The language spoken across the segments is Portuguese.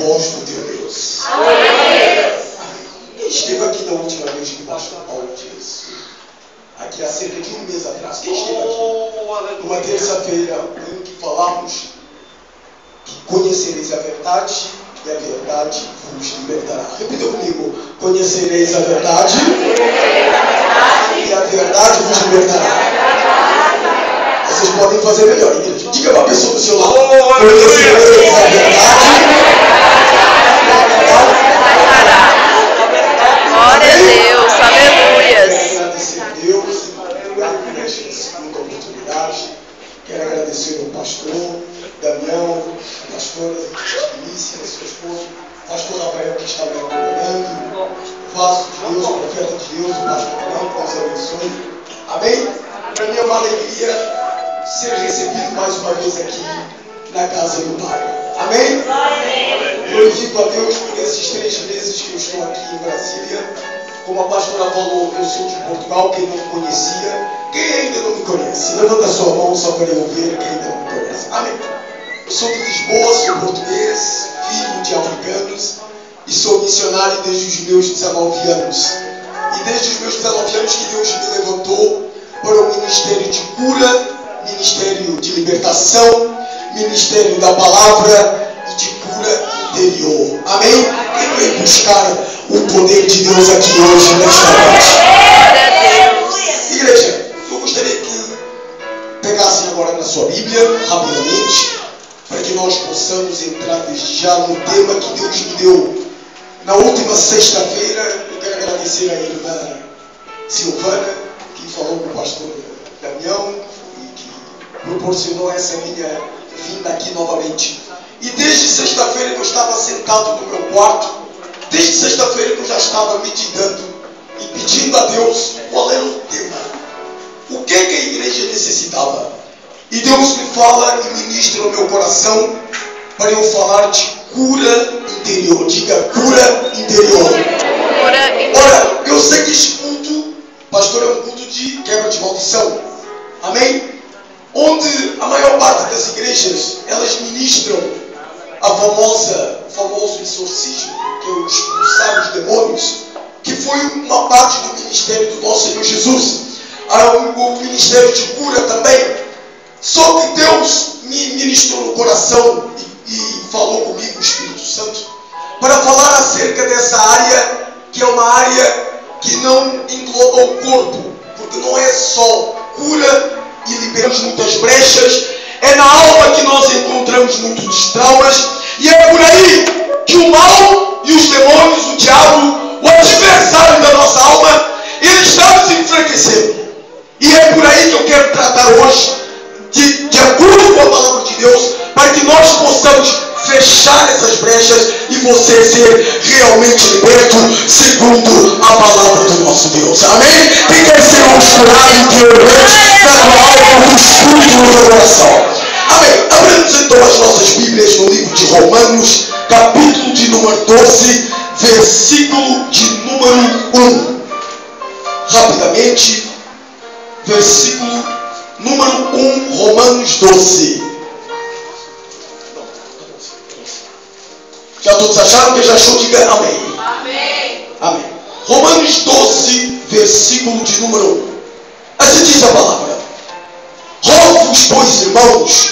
voz do teu Deus. Quem esteve aqui da última vez que o pastor Paulo disse? Aqui há cerca de um mês atrás. Quem esteve aqui? Numa terça-feira em que falamos que conhecereis a verdade e a verdade vos libertará. Repita comigo. Conhecereis a verdade e a verdade vos libertará. Vocês podem fazer melhor, igreja. Diga para a pessoa do seu lado. Conhecereis a verdade. Glória a Deus, aleluias. Quero agradecer a Deus por esta segunda oportunidade. Quero agradecer ao pastor Damião, a pastora Felícia, seu esposo, o pastor Rafael que está me acompanhando, o vaso de Deus, o profeta de Deus, o pastor Damião, que nos abençoe. Amém? Para mim é uma alegria ser recebido mais uma vez aqui na casa do Pai. Amém? Glorifico a Deus por esses 3 meses que eu estou aqui em Brasília. Como a pastora falou, eu sou de Portugal, quem não me conhecia. Quem ainda não me conhece? Levanta a sua mão só para eu ver quem ainda não me conhece. Amém? Eu sou de Lisboa, sou português, filho de africanos e sou missionário desde os meus 19 anos. E desde os meus 19 anos que Deus me levantou para o ministério de cura, ministério de libertação, ministério da palavra e de cura interior. Amém? Quem vem buscar o poder de Deus aqui hoje nesta noite? Igreja, eu gostaria que pegassem agora na sua Bíblia, rapidamente, para que nós possamos entrar desde já no tema que Deus me deu. Na última sexta-feira, eu quero agradecer a irmã Silvana, que falou com o pastor Damião e que proporcionou essa minha vinda aqui novamente. E desde sexta-feira que eu estava sentado no meu quarto, desde sexta-feira que eu já estava meditando e pedindo a Deus qual era o tema, o que a igreja necessitava. E Deus me fala e ministra no meu coração para eu falar de cura interior. Diga, cura interior. Ora, eu sei que esse culto, pastor, é um culto de quebra de maldição. Amém? Onde a maior parte das igrejas, elas ministram o famoso exorcismo, que é o expulsar os demônios, que foi uma parte do ministério do nosso Senhor Jesus. O ministério de cura também. Só que Deus me ministrou no coração e falou comigo, o Espírito Santo, para falar acerca dessa área, que é uma área que não engloba o corpo, porque não é só cura e liberamos muitas brechas, é na alma que nós encontramos muitos traumas, e é por aí que o mal e os demônios, o diabo, o adversário da nossa alma, ele está nos enfraquecendo. E é por aí que eu quero tratar hoje, de acordo com a palavra de Deus, para que nós possamos fechar essas brechas e você ser realmente liberto segundo a palavra do nosso Deus. Amém? Quem quer ser curado interiormente da tua alma, do espírito no teu coração? Amém? Abrimos então as nossas Bíblias no livro de Romanos, capítulo de número 12, versículo de número 1. Rapidamente, versículo número 1, Romanos 12. Já todos acharam? Quem já achou, diga amém. Amém. Amém. Romanos 12, versículo de número 1. Assim diz a palavra: rogo-vos, pois, irmãos,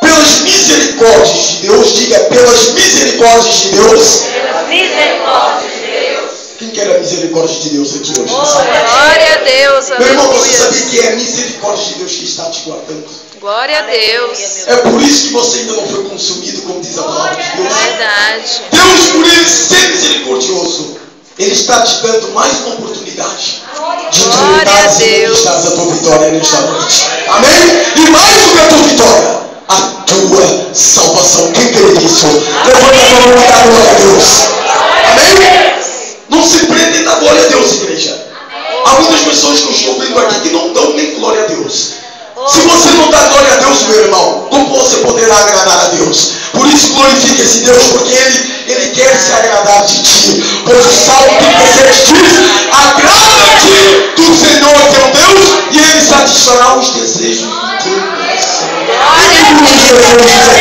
pelas misericórdias de Deus, diga, pelas misericórdias de Deus. Pelas misericórdias de Deus. Quem quer a misericórdia de Deus aqui hoje? Glória a Deus. Meu irmão, você sabia que é a misericórdia de Deus que está te guardando? Glória a Deus. É por isso que você ainda não foi consumido, como diz a palavra de Deus. Verdade. Deus, por ele ser misericordioso, ele está te dando mais uma oportunidade de enfrentar e conquistar a tua vitória nesta noite. Amém? E mais do que a tua vitória, a tua salvação. Quem crê nisso? Levanta a mão e dá glória a Deus. Amém? Não se prendem na glória a Deus, igreja. Há muitas pessoas que eu estou vendo aqui que não dão nem glória a Deus. Se você não dá glória a Deus, meu irmão, como você poderá agradar a Deus? Por isso glorifique esse Deus, porque Ele quer se agradar de ti. Pois o Salmo 37 diz: agrada-te do Senhor teu Deus, e Ele satisfará os desejos do teu coração.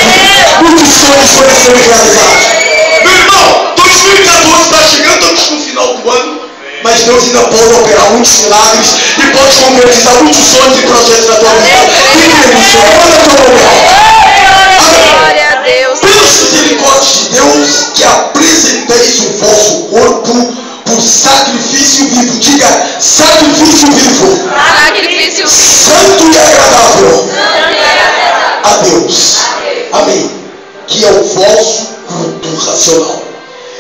Muitos sonhos foram sendo realizados. Deus ainda pode operar muitos milagres e pode concretizar muitos sonhos e projetos na tua vida. Quem crê nisso? Olha a tua mão. Glória a Deus. Pelas misericórdias de Deus, que apresenteis o vosso corpo por sacrifício vivo. Diga, sacrifício vivo. Sacrifício Santo e agradável a Deus. Amém. Que é o vosso culto racional.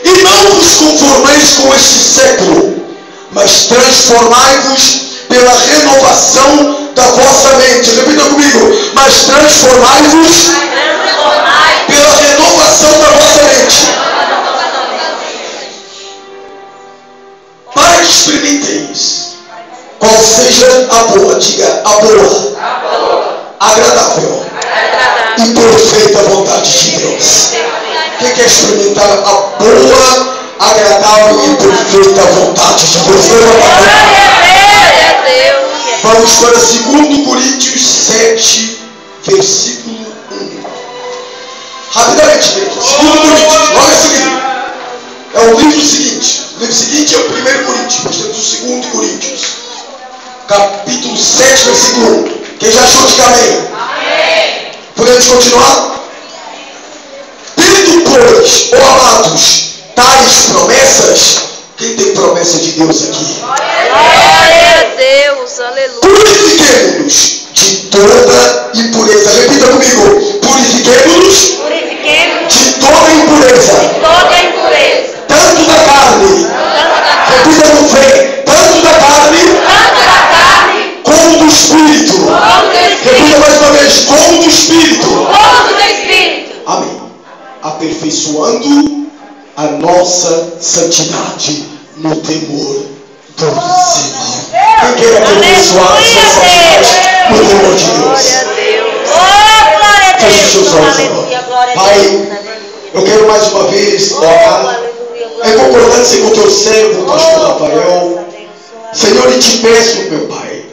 E não vos conformeis com este século, mas transformai-vos pela renovação da vossa mente. Repita comigo. Mas transformai-vos pela renovação da vossa mente. Para que experimenteis qual seja a boa, diga, a boa, agradável e perfeita vontade de Deus. Quem quer experimentar a boa, agradável e perfeita vontade de Deus? Glória a Deus. Vamos para 2 Coríntios 7, versículo 1. Rapidamente, gente. 2 Coríntios, logo a seguir. É o livro seguinte. O livro seguinte é o 1 Coríntios. Nós temos o 2 Coríntios. Capítulo 7, versículo 1. Quem já achou, diga amém. Amém. Podemos continuar? Tendo, pois, ó amados, tais promessas. Quem tem promessa de Deus aqui? Glória a Deus. Aleluia. Purifiquemo-nos de toda impureza. Repita comigo. Purifiquemo-nos de toda impureza. Tanto da carne. Repita com fé. Tanto da carne como do Espírito. Repita mais uma vez. Como do Espírito. Amém. Aperfeiçoando a nossa santidade no temor do Senhor. Quem quer aperfeiçoar a sua santidade no temor de Deus? Feche seus olhos agora. Pai, eu quero mais uma vez orar em concordância com o teu servo, o pastor Rafael. Senhor, e te peço, meu Pai,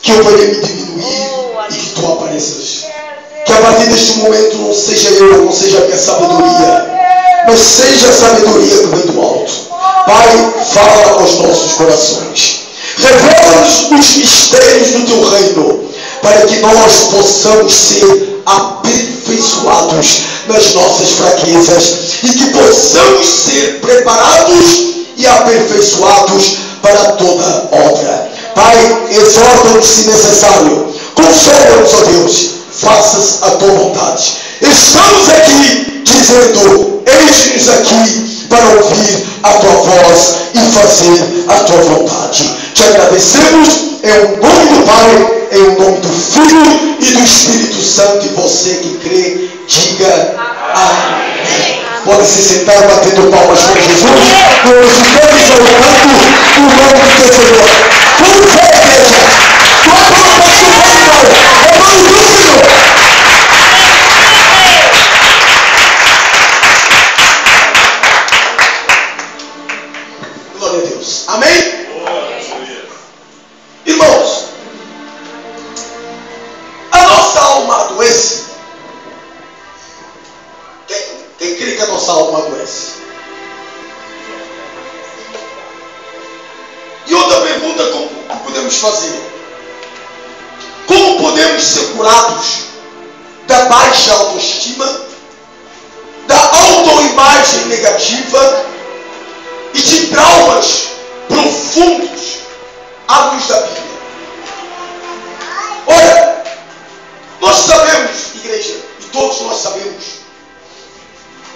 que eu venha me diminuir e que tu apareças. Que a partir deste momento não seja eu, não seja a minha sabedoria, mas seja a sabedoria que vem do alto. Pai, fala aos nossos corações. Revela-nos os mistérios do teu reino, para que nós possamos ser aperfeiçoados nas nossas fraquezas e que possamos ser preparados e aperfeiçoados para toda obra. Pai, exorta-nos se necessário. Consola-nos, ó Deus. Faças a tua vontade. Estamos aqui dizendo, eis-nos aqui para ouvir a tua voz e fazer a tua vontade. Te agradecemos em nome do Pai, em nome do Filho e do Espírito Santo. E você que crê, diga amém. Pode se sentar batendo palmas para Jesus. Glorificando e exaltando o nome do teu Senhor. Como foi, igreja? Tua palma para o Senhor. É o nome do Senhor. Glória a Deus. Amém? Irmãos, a nossa alma adoece. Quem crê que a nossa alma adoece? E outra pergunta que podemos fazer: como podemos ser curados da baixa autoestima, da autoimagem negativa e de traumas profundos à luz da Bíblia? Olha, nós sabemos, igreja, e todos nós sabemos,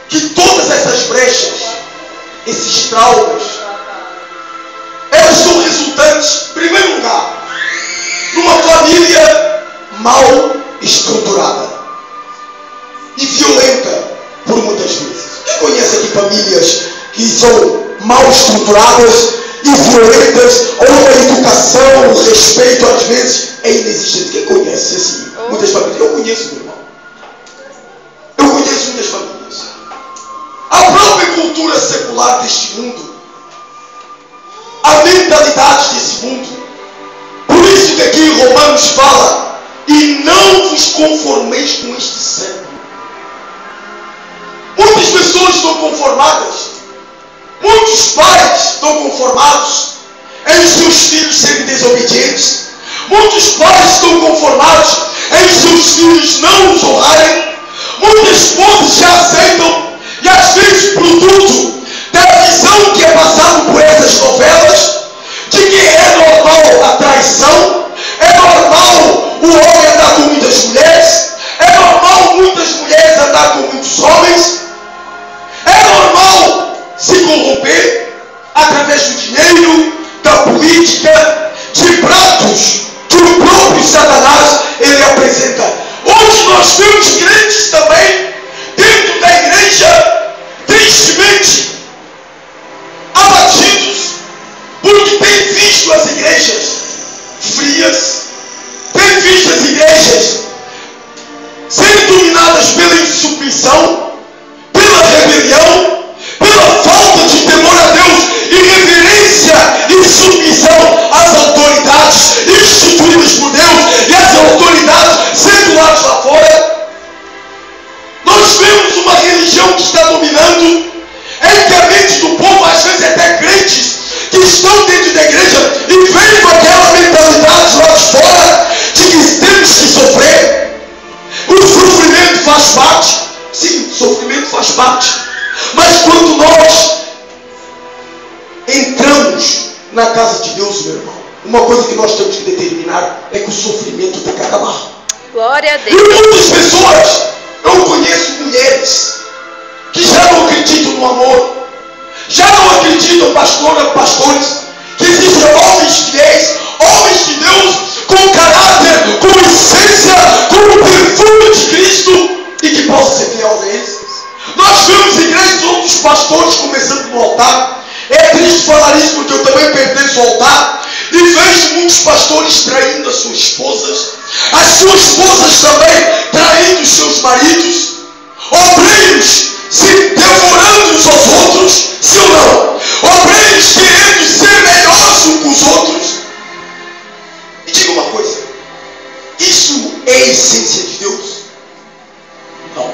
que todas essas brechas, esses traumas, elas são resultantes, em primeiro lugar, numa família mal estruturada e violenta por muitas vezes. Quem conhece aqui famílias que são mal estruturadas e violentas, ou a educação, o respeito às vezes é inexistente? Quem conhece assim? Muitas famílias. Eu conheço, meu irmão. Eu conheço muitas famílias. A própria cultura secular deste mundo, a mentalidade desse mundo. Por isso que aqui em Romanos fala: e não vos conformeis com este século. Muitas pessoas estão conformadas. Muitos pais estão conformados em os seus filhos serem desobedientes. Muitos pais estão conformados em os seus filhos não os honrarem. Muitas esposas já aceitam, e às vezes produto da visão que é passado por essas novelas, de que é normal a traição, é normal o homem andar com muitas mulheres, é normal muitas mulheres andar com muitos homens, é normal se corromper através do dinheiro, da política, de pratos que o próprio Satanás ele apresenta. Hoje nós vemos crentes também dentro da igreja, tristemente abatidos, porque tem visto as igrejas frias, tem visto as igrejas sendo dominadas pela insubmissão, pela rebelião, pela falta de temor a Deus e reverência e submissão às autoridades instituídas por Deus e às autoridades seculares lá fora. Nós vemos uma religião que está dominando, em que a mente do povo, às vezes até crentes que estão dentro da igreja e vêm com aquela mentalidade lá de fora de que temos que sofrer. O sofrimento faz parte. Sim, o sofrimento faz parte. Mas quando nós entramos na casa de Deus, meu irmão, uma coisa que nós temos que determinar é que o sofrimento tem que acabar. Glória a E Deus. muitas pessoas, eu conheço mulheres que já não acreditam no amor, já não acreditam, pastores, que existem homens fiéis, homens de Deus, com caráter, com essência, com o perfume de Cristo, e que possam ser fiéis a eles. Nós vemos igrejas, outros pastores começando no altar. É triste falar isso porque eu também pertenço ao altar e vejo muitos pastores traindo as suas esposas também traindo os seus maridos, obreiros se devorando uns aos outros, sim ou não? Obreiros querendo ser melhores uns com os outros. E diga uma coisa, isso é a essência de Deus? Não.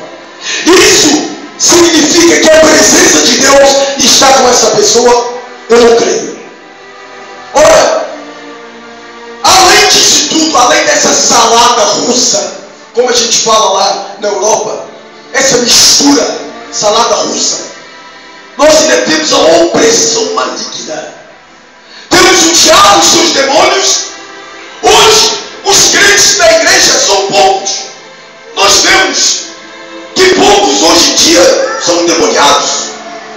Isso significa que a presença de Deus está com essa pessoa? Eu não creio. Ora, além disso tudo, além dessa salada russa, como a gente fala lá na Europa, essa mistura, salada russa, nós ainda temos a opressão maligna. Temos o diabo e seus demônios. Hoje, os crentes da igreja são poucos. Nós vemos que poucos hoje em dia são endemoniados,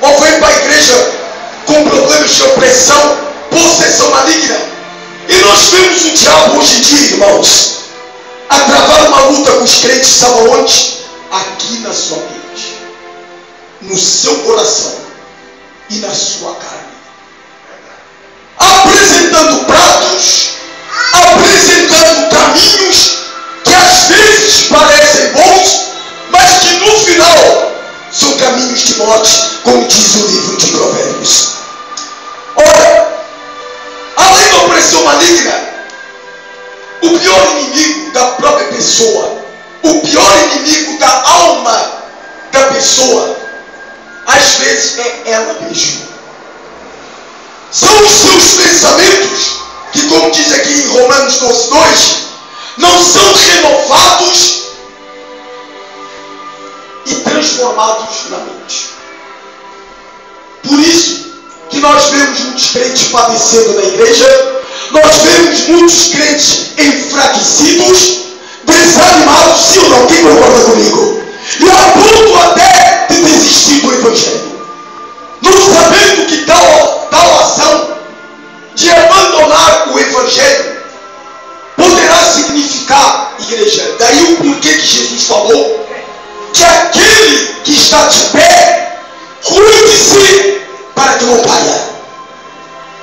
ou vêm para a igreja com problemas de opressão, possessão maligna. E nós vemos o diabo hoje em dia, irmãos, a travar uma luta com os crentes, sabe onde? Aqui na sua mente, no seu coração e na sua carne, apresentando pratos, apresentando caminhos que às vezes parecem bons, mas que no final são caminhos de morte, como diz o livro de Provérbios. Ora, além da opressão maligna, o pior inimigo da própria pessoa, o pior inimigo da alma da pessoa, às vezes é ela mesma. São os seus pensamentos, que como diz aqui em Romanos 12:2, não são renovados e transformados na mente. Por isso que nós vemos muitos crentes padecendo na igreja, nós vemos muitos crentes enfraquecidos, desanimados, sim ou não? Quem concorda comigo? E a ponto até de desistir do evangelho, não sabendo que tal ação de abandonar o evangelho poderá significar igreja. Daí o porquê que Jesus falou que aquele que está de pé, cuide-se para que não caia.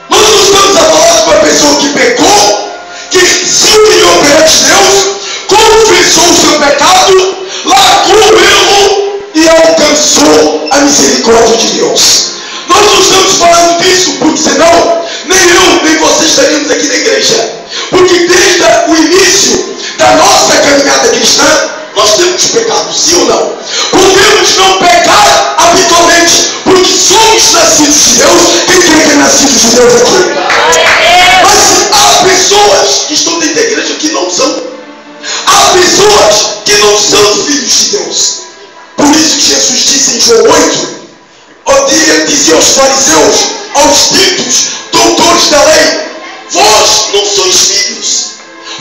Nós não estamos a falar de uma pessoa que pecou, que se humilhou perante Deus, confessou o seu pecado, largou o erro e alcançou a misericórdia de Deus. Nós não estamos falando disso, porque senão nem eu nem você estaríamos aqui na igreja. Porque desde o início da nossa caminhada cristã, nós temos pecado, sim ou não? Podemos não pecar habitualmente, porque somos nascidos de Deus. Quem crê que é nascido de Deus aqui? são filhos de Deus. Por isso que Jesus disse em João 8, ele dizia aos fariseus, aos ditos doutores da lei: vós não sois filhos,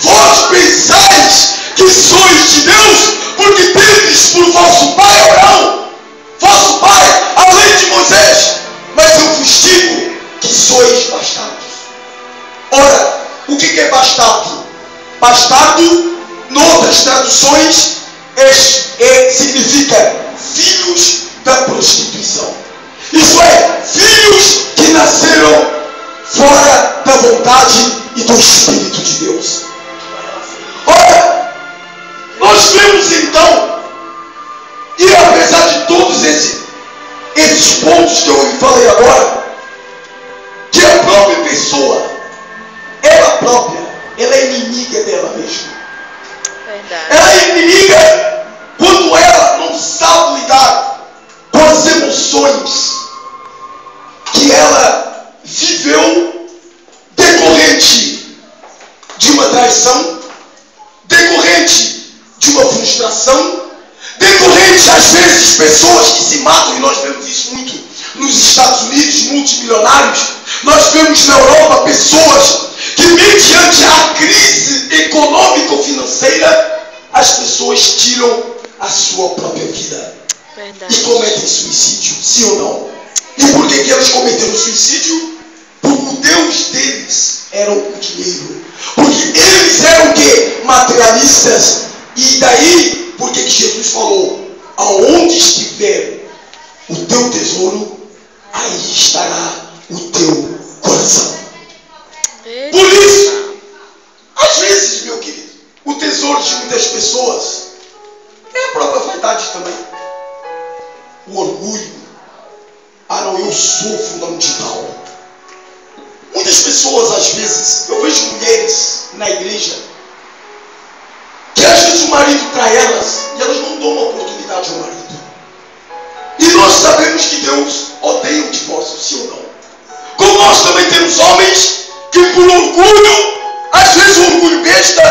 vós pensais que sois de Deus, porque tendes por vosso pai Abraão, vosso pai, a lei de Moisés, mas eu vos digo que sois bastardos. Ora, o que é bastardo? Bastardo, noutras traduções, significa filhos da prostituição. Isso é, filhos que nasceram fora da vontade e do Espírito de Deus. Ora, nós vemos então, e apesar de todos esses pontos que eu falei agora, que a própria pessoa, ela própria, ela é inimiga dela mesma. Verdade. Ela é inimiga quando ela não sabe lidar com as emoções que ela viveu decorrente de uma traição, decorrente de uma frustração, decorrente às vezes pessoas que se matam, e nós vemos isso muito nos Estados Unidos, multimilionários. Nós vemos na Europa pessoas que, mediante a crise econômico-financeira, as pessoas tiram a sua própria vida. Verdade. E cometem suicídio, sim ou não? E por que eles cometeram suicídio? Porque o Deus deles era o dinheiro. Porque eles eram o quê? Materialistas. E daí, por que Jesus falou: aonde estiver o teu tesouro, aí estará o teu coração. Eita. Por isso, às vezes, meu querido, o tesouro de muitas pessoas é a própria vaidade também. O orgulho. Ah não, eu sou fulano de tal. Muitas pessoas, às vezes, eu vejo mulheres na igreja que às vezes o marido trai elas e elas não dão uma oportunidade ao marido. E nós sabemos que Deus odeia o divórcio, sim ou não? Como nós também temos homens que por orgulho, às vezes um orgulho besta,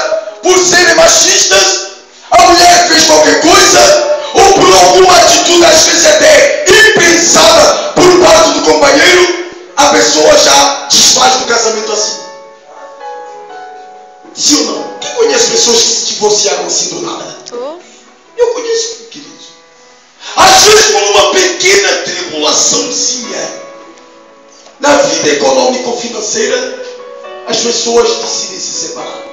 por serem machistas, a mulher fez qualquer coisa, ou por alguma atitude, às vezes até impensada por parte do companheiro, a pessoa já desfaz do casamento assim. Sim ou não? Quem conhece pessoas que se divorciaram assim do nada? Eu conheço, querido. Às vezes por uma pequena tribulaçãozinha na vida econômico-financeira, as pessoas decidem se separar.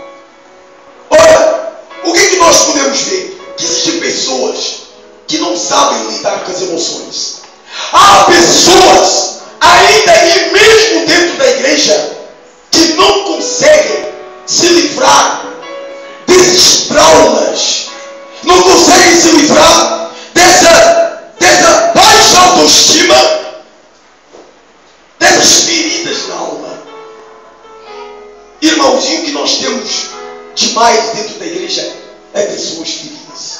Ora, o que nós podemos ver? Que existem pessoas que não sabem lidar com as emoções. Há pessoas, ainda e mesmo dentro da igreja, que não conseguem se livrar desses traumas, não conseguem se livrar dessa baixa autoestima, dessas feridas na alma. Irmãozinho, que nós temos demais dentro da igreja é pessoas feridas.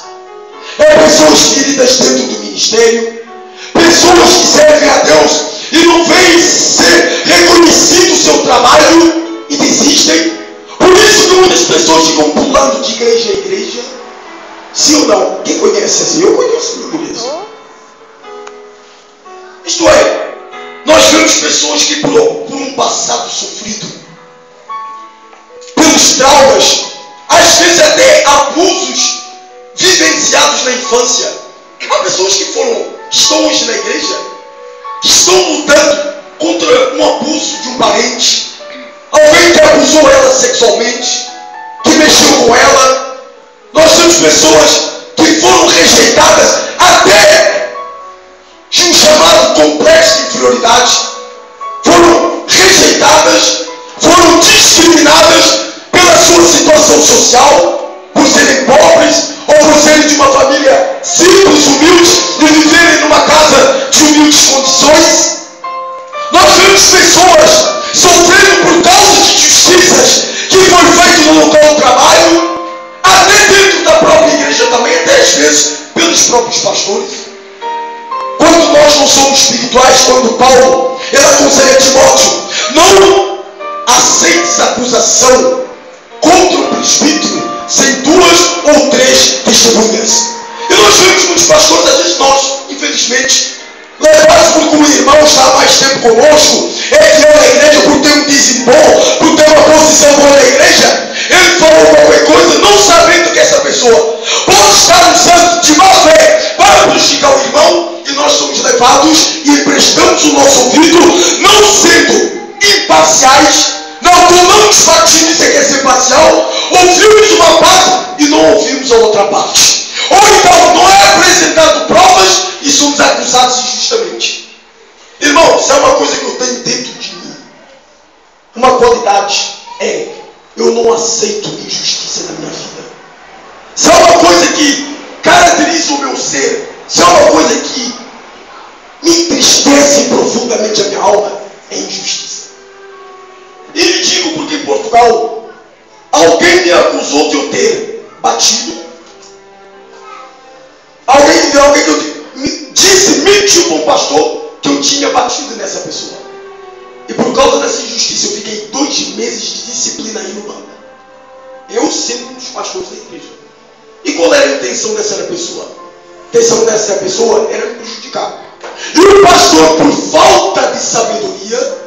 É pessoas feridas dentro do ministério, pessoas que servem a Deus e não veem ser reconhecido o seu trabalho e desistem. Por isso que muitas pessoas ficam pulando de igreja em igreja. Sim ou não? Quem conhece assim? Eu conheço, eu conheço. Isto é, nós vemos pessoas que por um passado sofrido, pelos traumas, às vezes até abusos vivenciados na infância. Há pessoas que estão hoje na igreja, que estão lutando contra um abuso de um parente, alguém que abusou ela sexualmente, que mexeu com ela. Nós temos pessoas que foram rejeitadas até de um chamado complexo de inferioridade, foram rejeitadas, foram discriminadas pela sua situação social, por serem pobres ou por serem de uma família simples, humilde, e viverem numa casa de humildes condições. Nós vemos pessoas sofrendo por causa de injustiças que foi feito no local do trabalho, até dentro da própria igreja também, até às vezes pelos próprios pastores. Quando nós não somos espirituais, quando Paulo ele aconselha Timóteo: não aceites acusação contra o presbítero sem 2 ou 3 testemunhas. E nós vemos muitos pastores, às vezes nós, infelizmente, levados porque o irmão está há mais tempo conosco, é fiel à igreja por ter um dízimo bom, por ter uma posição boa na igreja, ele falou qualquer coisa, não sabendo que essa pessoa pode estar usando de má fé para prejudicar o irmão, e nós somos levados e emprestamos o nosso ouvido, não sendo imparciais, não nos partindo, você quer ser parcial, ouvimos uma parte e não ouvimos a outra parte. Ou então não é apresentado provas e somos acusados injustamente. Irmão, isso é uma coisa que eu tenho dentro de mim. Uma qualidade é: eu não aceito injustiça na minha vida. Isso é uma coisa que caracteriza o meu ser. Isso é uma coisa que me entristece profundamente a minha alma. É injustiça. E lhe digo porque em Portugal alguém me acusou de eu ter batido. Alguém que eu mentiu para o pastor que eu tinha batido nessa pessoa. E por causa dessa injustiça eu fiquei 2 meses de disciplina aí no banco. Eu sendo um dos pastores da igreja. E qual era a intenção dessa pessoa? A intenção dessa pessoa era me prejudicar. E o pastor, por falta de sabedoria,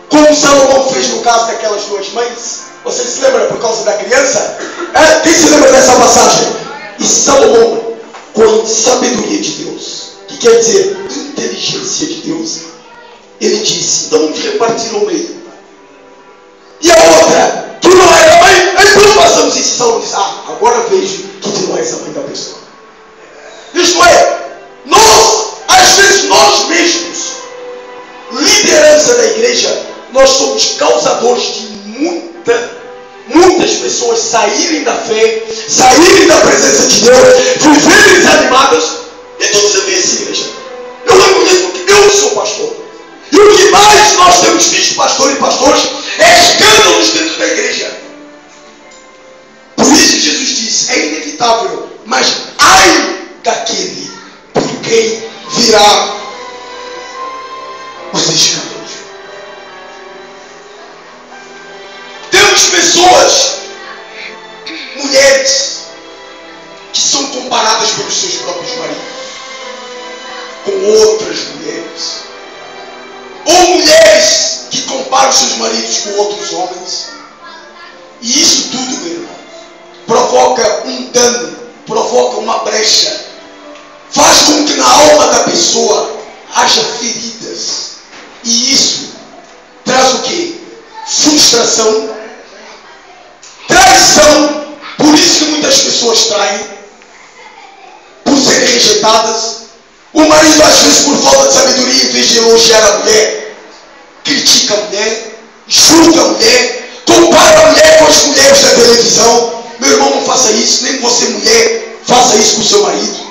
como Salomão fez no caso daquelas 2 mães, você se lembra por causa da criança? Quem se lembra dessa passagem? E Salomão, com a sabedoria de Deus, que quer dizer inteligência de Deus, ele disse: então vamos repartir ao meio. E a outra, que não era mãe, então passamos isso. Salomão diz: agora vejo que tu não és a mãe da pessoa. Isto é, às vezes nós mesmos, liderança da igreja, nós somos causadores de muitas pessoas saírem da fé, saírem da presença de Deus, viverem desanimadas. Então você vê essa igreja. Eu reconheço que eu sou pastor. E o que mais nós temos visto, pastor e pastores, é escândalos dentro da igreja. Por isso Jesus disse: é inevitável, mas ai daquele por quem virá os escândalos. Temos pessoas, mulheres, que são comparadas pelos seus próprios maridos com outras mulheres, ou mulheres que comparam seus maridos com outros homens. E isso tudo, meu irmão, provoca um dano, provoca uma brecha, faz com que na alma da pessoa haja feridas. E isso traz o quê? Frustração, traição. Por isso que muitas pessoas traem, por serem rejeitadas. O marido, às vezes, por falta de sabedoria, em vez de elogiar a mulher, critica a mulher, julga a mulher, compara a mulher com as mulheres da televisão. Meu irmão, não faça isso. Nem você, mulher, faça isso com o seu marido.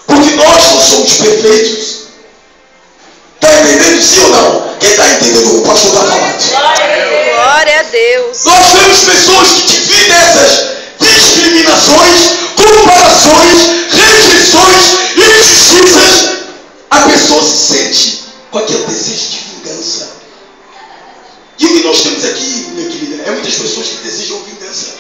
Porque nós não somos perfeitos. Está entendendo, sim ou não? Quem está entendendo o que o pastor está falando? Glória a Deus. Nós temos pessoas que dividem essas discriminações, comparações, rejeições, injustiças. A pessoa se sente com aquele desejo de vingança. E o que nós temos aqui, minha querida, é muitas pessoas que desejam vingança.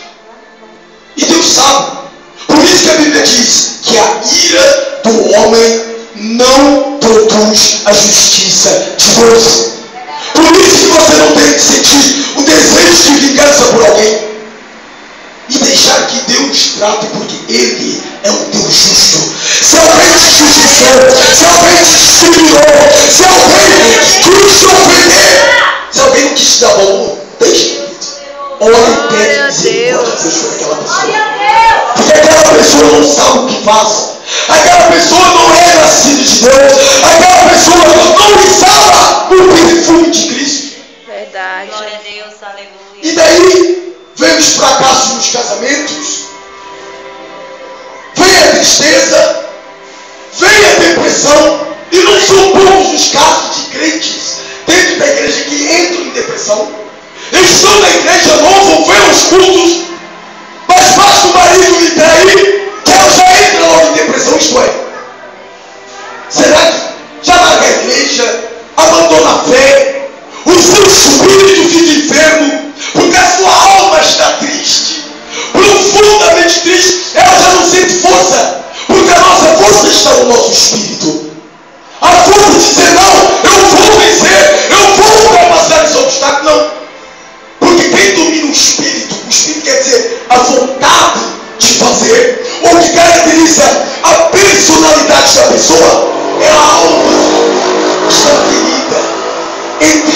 E Deus sabe. Por isso que a Bíblia diz que a ira do homem não produz a justiça de Deus. Por isso que você não tem que sentir o desejo de vingança por alguém. E deixar que Deus trate, porque Ele é um Deus justo. Se alguém te injustiçou, se alguém te discriminou, se alguém quis te ofender, se alguém não quis te dar valor, deixa. Ora e pede misericórdia de Deus por aquela pessoa. Porque aquela pessoa não sabe o que faz. Aquela pessoa não é nascida de Deus. Aquela pessoa não exala o perfume de Cristo. Verdade. Glória a Deus, aleluia. E daí vem os fracassos nos casamentos, vem a tristeza, vem a depressão. E não são poucos os casos de crentes dentro da igreja que entram em depressão. Eles estão na igreja, louvam, vêm aos cultos, mas basta o marido lhe trair, que ela já entra logo em depressão. Isto é, será que já larga a igreja, abandona a fé, o seu espírito fica enfermo, porque a sua alma está triste, profundo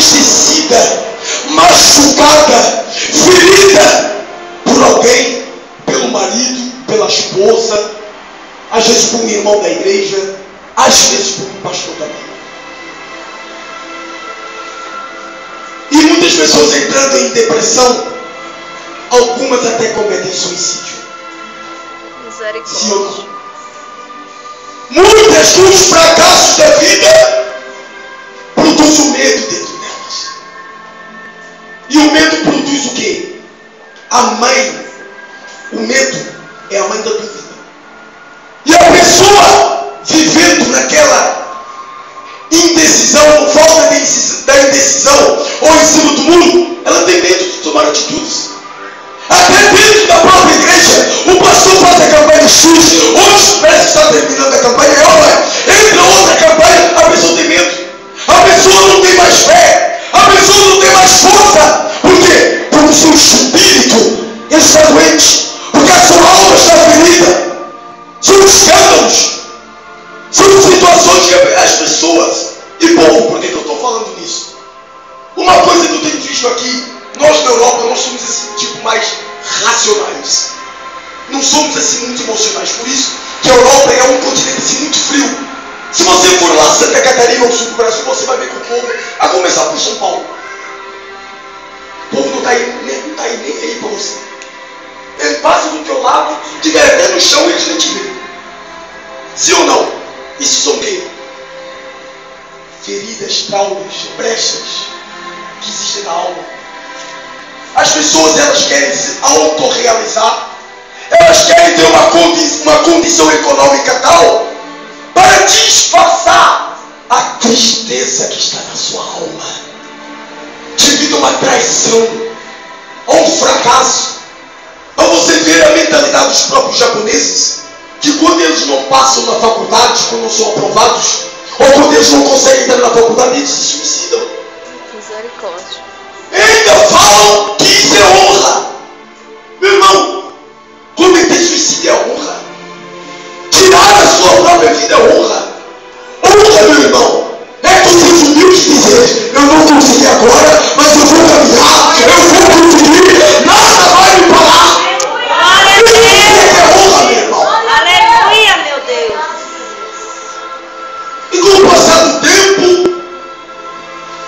entristecida, machucada, ferida por alguém, pelo marido, pela esposa, às vezes por um irmão da igreja, às vezes por um pastor também. E muitas pessoas entrando em depressão, algumas até cometem suicídio. Misericórdia. Sim ou não? Muitas dos fracassos da vida produzem o medo dentro delas. E o medo produz o quê? A mãe. O medo é a mãe da dúvida. E a pessoa vivendo naquela indecisão, falta da indecisão, ou em cima do muro, ela tem medo de tomar atitudes. Até dentro da própria igreja, o pastor faz a campanha X, hoje parece que está terminando a campanha, entra outra campanha, a pessoa tem medo. A pessoa não tem mais fé, a pessoa não tem mais força. Por quê? Porque o seu espírito está doente, porque a sua alma está ferida. São escândalos, são situações que as pessoas, e povo, por que eu estou falando nisso? Uma coisa que eu tenho visto aqui, nós na Europa, nós somos esse tipo mais racionais. Não somos assim muito emocionais. Por isso que a Europa é um continente assim muito frio. Se você for lá Santa Catarina ou sul do Brasil, você vai ver que o povo, a começar por São Paulo, o povo não está aí nem aí para você. Ele passa do teu lado, tiver até no chão, eles nem te veem. Sim ou não? Isso são o quê? Feridas, traumas, brechas que existem na alma. As pessoas, elas querem se autorrealizar. Elas querem ter uma condição econômica tal para disfarçar a tristeza que está na sua alma, devido a uma traição, a um fracasso. A você ver a mentalidade dos próprios japoneses, que quando eles não passam na faculdade, quando não são aprovados, ou quando eles não conseguem entrar na faculdade, eles se suicidam. Misericórdia. Ainda falam que isso é honra. Meu irmão, cometer suicídio é honra. Tirar a sua própria vida é honra. Honra, meu irmão, é tu ser humilde e dizer: eu não consegui agora, mas eu vou caminhar, eu vou conseguir, nada vai me parar. Isso é honra, meu irmão. Aleluia, meu Deus. E com o passar do tempo,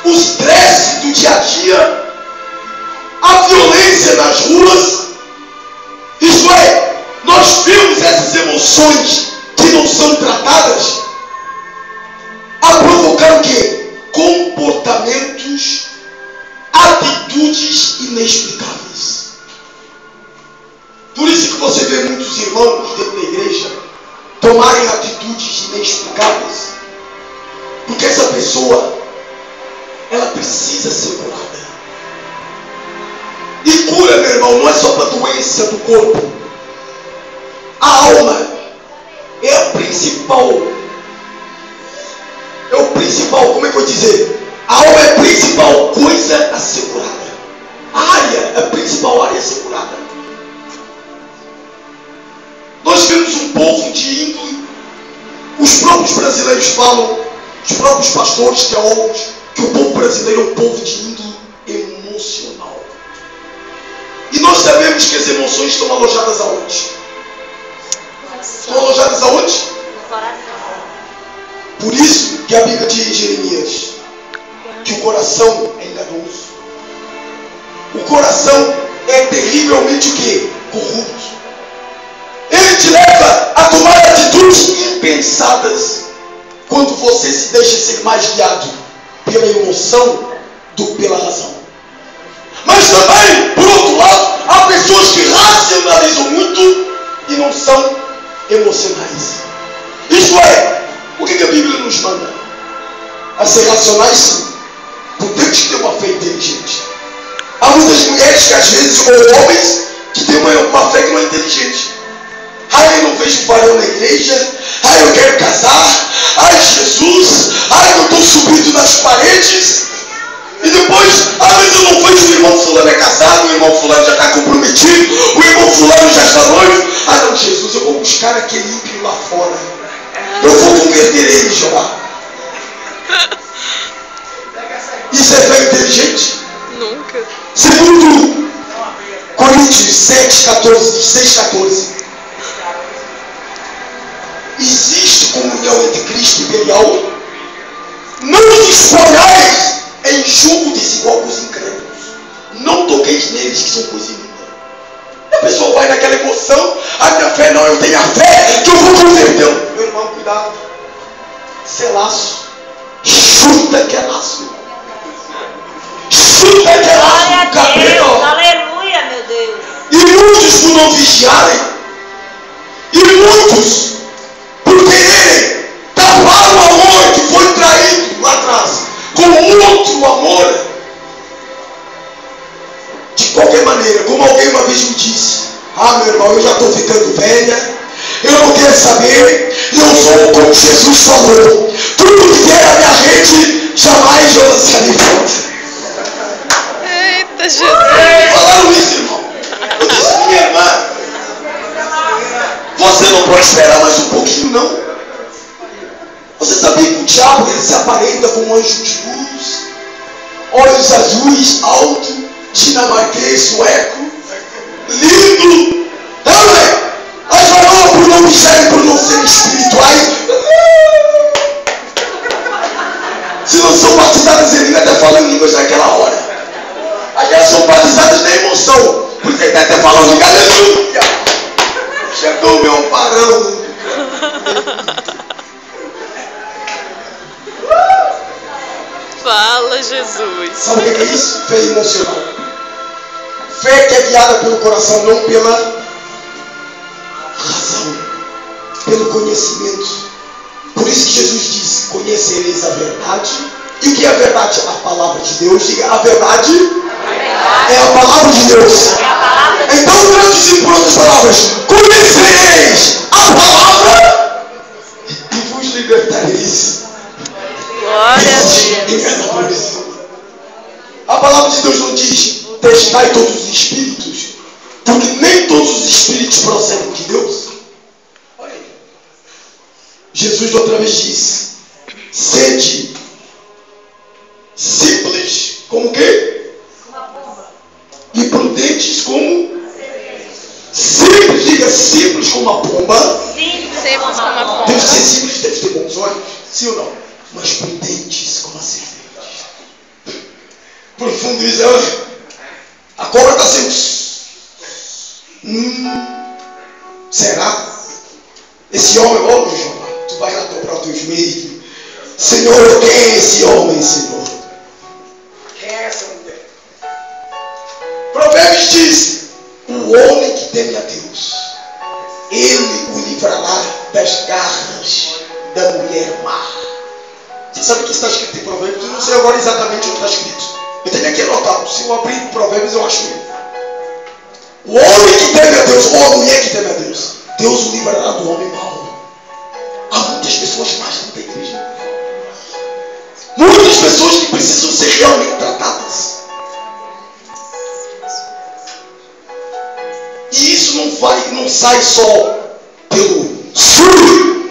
o estresse do dia a dia, a violência nas ruas, isto é, nós vemos essas emoções que não são tratadas a provocar o quê? Comportamentos, atitudes inexplicáveis. Por isso que você vê muitos irmãos dentro da igreja tomarem atitudes inexplicáveis, porque essa pessoa, ela precisa ser curada. E cura, meu irmão, não é só para a doença do corpo. A alma é a principal. Como é que eu vou dizer? A alma é a principal coisa a ser curada. A principal área a ser curada. Nós vemos um povo de índole. Os próprios brasileiros falam, os próprios pastores, teólogos, que o povo brasileiro é um povo de índole emocional. E nós sabemos que as emoções estão alojadas aonde? Estão alojadas aonde? No coração. Por isso que a Bíblia diz em Jeremias que o coração é enganoso. O coração é terrivelmente o quê? Corrupto. Ele te leva a tomar atitudes impensadas quando você se deixa ser mais guiado pela emoção do que pela razão. Mas também, por outro lado, há pessoas que racionalizam muito e não são emocionais. Isto é, o que a Bíblia nos manda? A ser racionais, sim. Porque temos que ter uma fé inteligente. Há muitas mulheres que às vezes, ou homens, que têm uma fé que não é inteligente. Eu não vejo varão na igreja. Eu quero casar. Jesus. Eu estou subindo nas paredes. E depois, às vezes eu não vejo o irmão fulano é casado, o irmão fulano já está comprometido, o irmão fulano já está noivo. Não, Jesus, eu vou buscar aquele ímpio lá fora. Eu vou converter ele já. Isso é fé inteligente. Segundo Coríntios 7,14, 16,14. Existe comunhão entre Cristo e Belial. Não vos disponhais em julgo desigual com os incrédulos. Não toqueis neles que são coisa imunda. A pessoa vai naquela emoção. A minha fé não, eu tenho a fé que eu vou converter. Meu irmão, cuidado. Isso é laço. Chuta que é laço. Chuta que é laço do cabelo. Aleluia, meu Deus. E muitos por não vigiarem. E muitos por quererem tapar o amor que foi traído lá atrás com outro amor. De qualquer maneira, como alguém uma vez me disse: ah, meu irmão, eu já estou ficando velha, eu não quero saber, eu sou como Jesus falou, tudo que vier à minha rede, jamais eu lançarei fora. Eita, Jesus. Falaram isso, irmão. Eu disse: minha irmã, você não pode esperar mais um pouquinho, não. Você sabia que o diabo ele se aparenta com um anjo de luz, olhos azuis, alto, dinamarquês, sueco, lindo, também. As varoas por não vigiarem, por não serem espirituais, se não são batizadas em língua, até falam línguas naquela hora. Aquelas são batizadas na emoção, porque ele até falando de aleluia. Chegou o meu amparão. Fala, Jesus. Sabe o que é isso? Fé emocional. Fé que é guiada pelo coração, não pela razão, pelo conhecimento. Por isso que Jesus disse: conhecereis a verdade. E o que é a verdade? A palavra de Deus. Diga: a verdade é a palavra de Deus. Então, traduzindo por outras palavras, conhecereis a palavra e vos libertareis. Glória a Deus. A palavra de Deus não diz: testai todos os espíritos, porque nem todos os espíritos procedem de Deus. Olha aí. Jesus outra vez disse: sede simples como o quê? E prudentes como? Simples, diga: simples como a pomba. Simples como a pomba. Deve ser simples, deve ter bons olhos, sim ou não? Mas prudentes como a serpente. Profundo isso, olha. A cobra está assim. Será? Esse homem, ô Jeová, tu vai lá dobrar os teus meios. Senhor, quem é esse homem, Senhor? Quem é essa mulher? Provérbios diz: o homem que teme a Deus, ele o livrará das garras da mulher má. Você sabe o que está escrito em Provérbios? Eu não sei agora exatamente o que está escrito. Eu tenho aqui anotado. Se eu abrir Provérbios, eu acho ele. O homem que teme a Deus, ou a mulher que teme a Deus, Deus o livrará do homem mau. Há muitas pessoas más dentro da igreja. Muitas pessoas que precisam ser realmente tratadas. E isso não sai só pelo sujo,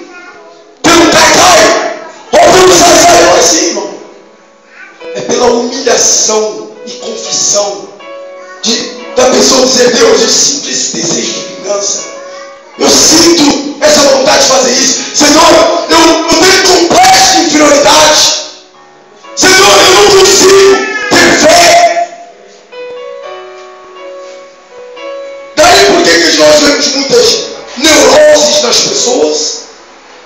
pelo cai-cai, ou pelo sai-sai, não é assim, irmão. É pela humilhação e confissão da pessoa dizer: Deus, eu sinto esse desejo de vingança. Eu sinto essa vontade de fazer isso. Senhor, eu tenho complexo de inferioridade. Senhor, eu não consigo ter fé. Daí por que nós vemos muitas neuroses nas pessoas?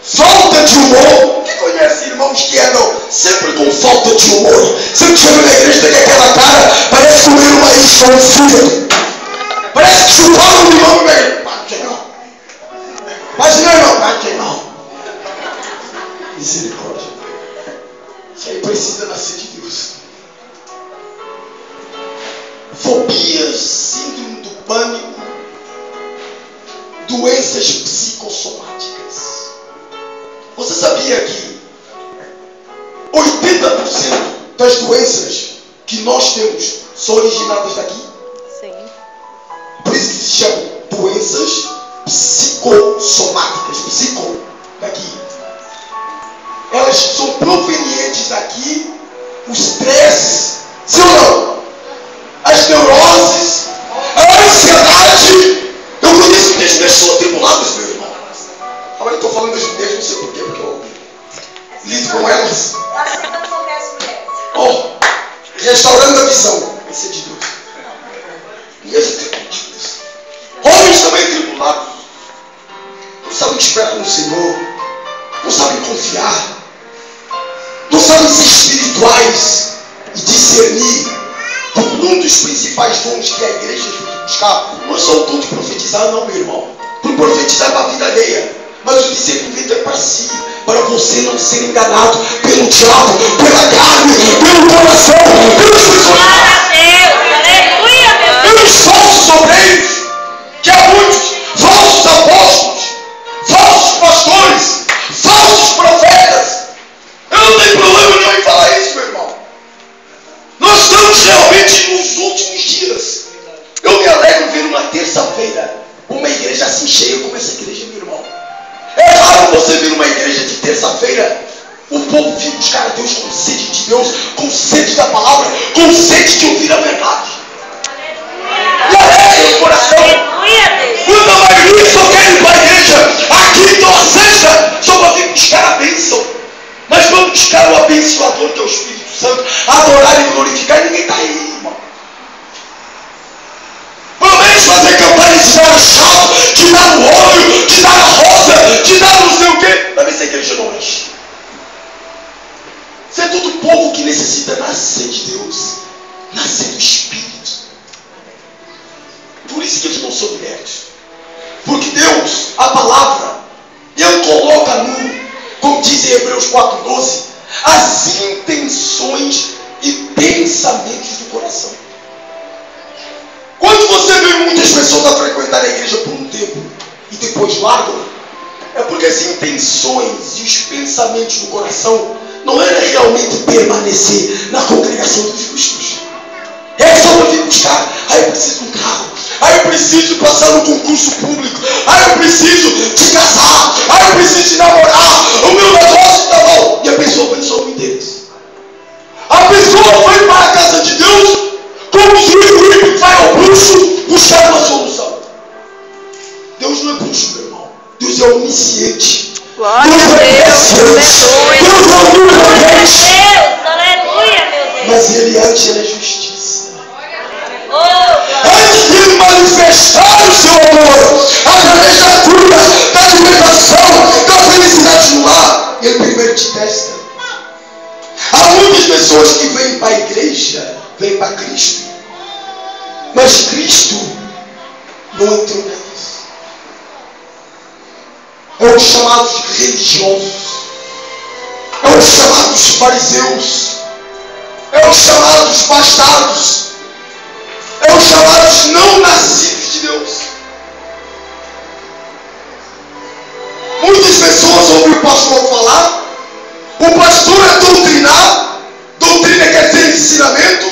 Falta de humor. Quem conhece irmãos que andam sempre com falta de humor? Sempre chega na igreja, tem aquela cara, parece comer uma isca, um fígado. Parece que chuparam o limão, velho. Bate não. Bate não, bate não. Misericórdia. Isso aí precisa nascer de Deus. Fobias, síndrome do pânico, doenças psicossomáticas. Você sabia que 80% das doenças que nós temos são originadas daqui? Sim. Por isso que se chamam doenças psicossomáticas. Psico, daqui. Elas são provenientes daqui. O estresse. Sim ou não? As restaurando a visão. Vai ser de Deus. Ninguém fica contigo isso. Homens também tribulados. Não sabem esperar no Senhor. Não sabem confiar. Não sabem ser espirituais e discernir. Um dos principais dons que a igreja tem que buscar não é só o dom de profetizar, não, meu irmão. Por profetizar para a vida alheia. Mas o discernimento é para si. Para você não ser enganado pelo diabo, pela carne, pelo coração, pelos pelos falsos obreiros, que há muitos falsos apóstolos, falsos pastores, falsos profetas. Eu não tenho problema nenhum em falar isso, meu irmão. Nós estamos realmente nos últimos dias. Eu me alegro ver uma terça-feira uma igreja assim cheia como essa igreja, meu irmão. É raro você ver uma igreja de terça-feira o povo vir buscar a Deus com sede de Deus, com sede da palavra, com sede de ouvir a verdade. E alegra o coração. Quando a maioria só quer ir para a igreja, aqui então a sexta, só para vir buscar a bênção. Mas vamos buscar o abençoador que é o Espírito Santo, adorar e glorificar, e ninguém está aí, irmão. Pelo menos fazer campanha de dar chato, de dar no óleo, de dar na rosa, de dar não sei o quê, para ver se a igreja não enche. Isso é todo povo que necessita nascer de Deus, nascer do Espírito. Por isso que eles não são libertos. Porque Deus, a palavra, Ele coloca nu, como diz em Hebreus 4:12, as intenções e pensamentos do coração. Quando você vê muitas pessoas a frequentar a igreja por um tempo e depois largam, é porque as intenções e os pensamentos do coração não era realmente permanecer na congregação dos justos. É só para vir buscar. Eu preciso de um carro. Eu preciso passar no concurso público. Eu preciso de casar. Eu preciso de namorar. O meu negócio está bom. E a pessoa pensou no interesse. A pessoa foi para a casa de Deus como se o ímpio vai ao bruxo buscar uma solução. Deus não é bruxo, meu irmão. Deus é onisciente. Glória a Deus. Aleluia, meu Deus. Mas Ele antes é justiça. Antes de Ele manifestar o seu amor através da cura, da libertação, da felicidade no lar, Ele primeiro te testa. Há muitas pessoas que vêm para a igreja, vêm para Cristo, mas Cristo não entrou nelas. É os chamados religiosos, é os chamados fariseus, é os chamados bastardos, é os chamados não nascidos de Deus. Muitas pessoas ouvem o pastor falar, o pastor é doutrinar, doutrina quer dizer ensinamento,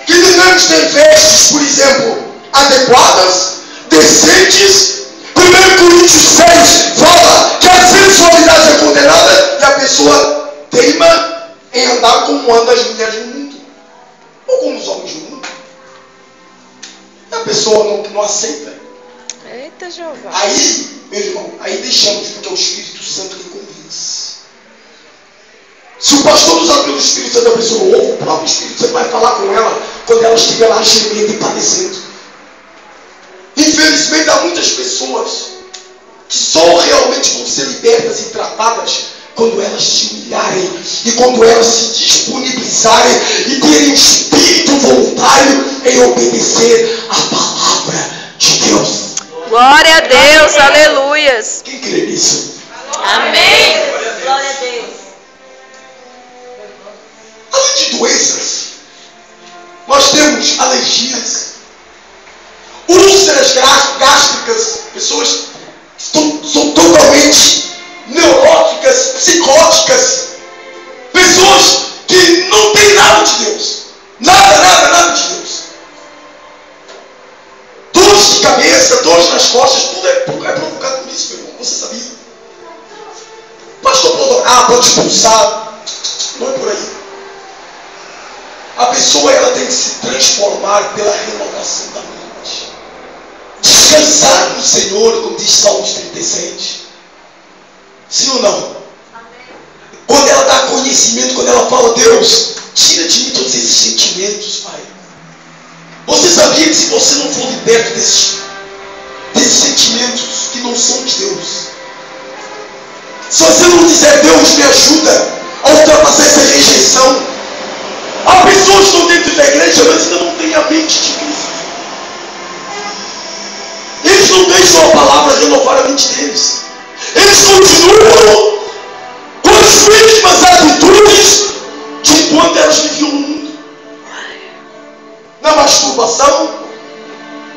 que devemos ter vestes, por exemplo, adequadas, decentes. 1 Coríntios 6 fala que a sensualidade é condenada e a pessoa teima em andar como andam as mulheres do mundo, ou como os homens do mundo. E a pessoa não aceita. Eita, Jeová. Aí, meu irmão, aí deixamos, porque é o Espírito Santo que convence. Se o pastor usado pelo Espírito Santo, a pessoa ouve, o próprio Espírito Santo vai falar com ela quando ela estiver lá gemendo e padecendo. Infelizmente, há muitas pessoas que só realmente vão ser libertas e tratadas quando elas se humilharem e quando elas se disponibilizarem e terem o espírito voluntário em obedecer a palavra de Deus. Glória a Deus, aleluias. Quem crê nisso? Amém. Glória a Deus. Além de doenças, nós temos alergias, úlceras gástricas, pessoas que são totalmente neuróticas, psicóticas, pessoas que não têm nada de Deus, nada de Deus. Dores de cabeça, dores nas costas, tudo é provocado por isso, meu irmão, você sabia? Pastor, pode orar, pode expulsar, não é por aí. A pessoa ela tem que se transformar pela renovação da mente. Descansar no Senhor, como diz Salmos 37. Sim ou não? Amém. Quando ela dá conhecimento, quando ela fala, Deus, Tira de mim todos esses sentimentos, Pai. Você sabia que se você não for liberto desses sentimentos que não são de Deus, se você não disser, Deus me ajuda a ultrapassar essa rejeição, há pessoas que estão dentro da igreja, mas ainda não têm a mente de Cristo. Eles não deixam a palavra renovar a mente deles. Eles continuam com as mesmas atitudes de quando elas viviam no mundo. Na masturbação,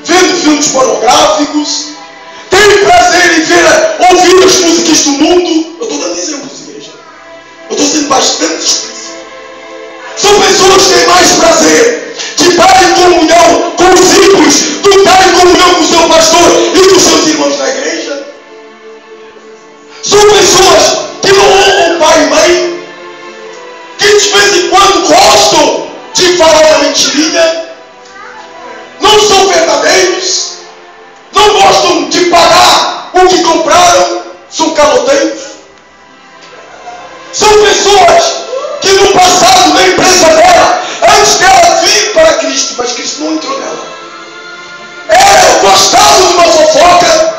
vendo filmes pornográficos, tem prazer em ouvir as músicas do mundo. Eu estou dando exemplos, igreja. Eu estou sendo bastante explícito. São pessoas que têm mais prazer de estar em comunhão com os ímpios do que estar em comunhão com o seu pastor e com os seus irmãos na igreja. São pessoas que não honram pai e mãe, que de vez em quando gostam de falar uma mentirinha, não são verdadeiros, não gostam de pagar o que compraram, são caloteiros. São pessoas que no passado, na empresa dela, antes dela vir para Cristo, mas Cristo não entrou nela, gostavam de uma fofoca,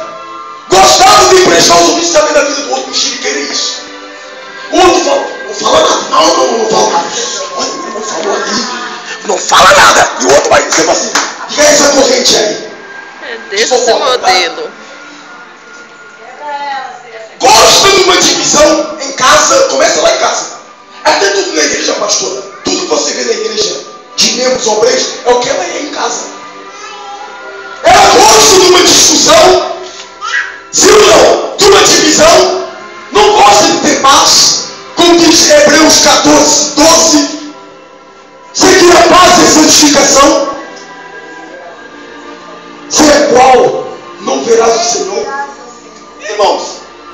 gostavam de emprestar os ouvintes também da vida do outro, mexeriqueira é isso. O outro fala, não fala nada, não fala nada. Olha, não falou ali, não fala nada. E o outro vai sempre assim, diga essa corrente aí. É desse modelo. Gosta de uma divisão em casa, começa lá em casa. Até tudo na igreja, pastora. Tudo que você vê na igreja, de membros obreiros, é o que ela é em casa. Ela gosta de uma discussão, sim ou não? De uma divisão. Não gosta de ter paz. Como diz Hebreus 14, 12. Seguir a paz e a santificação, sem a qual não verás o Senhor. Irmãos,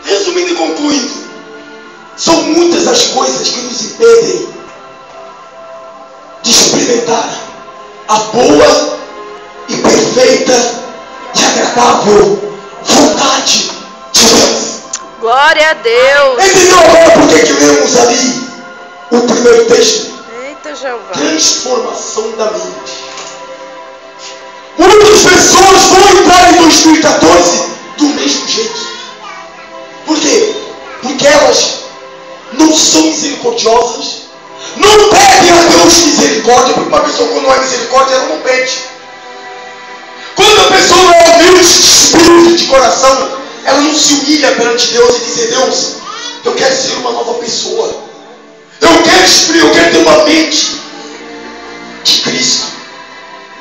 resumindo e concluindo, são muitas as coisas que nos impedem de experimentar a boa e perfeita e agradável vontade de Deus. Glória a Deus. Entendeu agora por que lemos ali o primeiro texto? Eita, Jeová. Transformação da mente. Muitas pessoas vão entrar em 2014 do mesmo jeito. Por quê? Porque elas não são misericordiosas, não pedem a Deus misericórdia, porque uma pessoa quando não é misericórdia, ela não pede. Quando a pessoa não é humilde de espírito, de coração, ela não se humilha perante Deus e diz, Deus, eu quero ser uma nova pessoa. Eu quero ter uma mente de Cristo.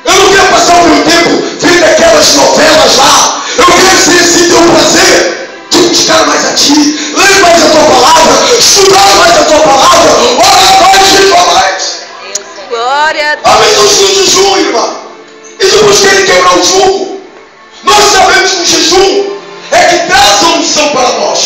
Eu não quero passar o meu tempo vendo aquelas novelas lá. Eu quero ser esse teu prazer de buscar mais a ti, ler mais a tua palavra, estudar mais a tua palavra, orar mais e jejuar mais. Glória a Deus. Há pessoas que no jejum, irmã, e depois querem quebrar o jugo. Nós sabemos que o jejum é que traz a unção para nós.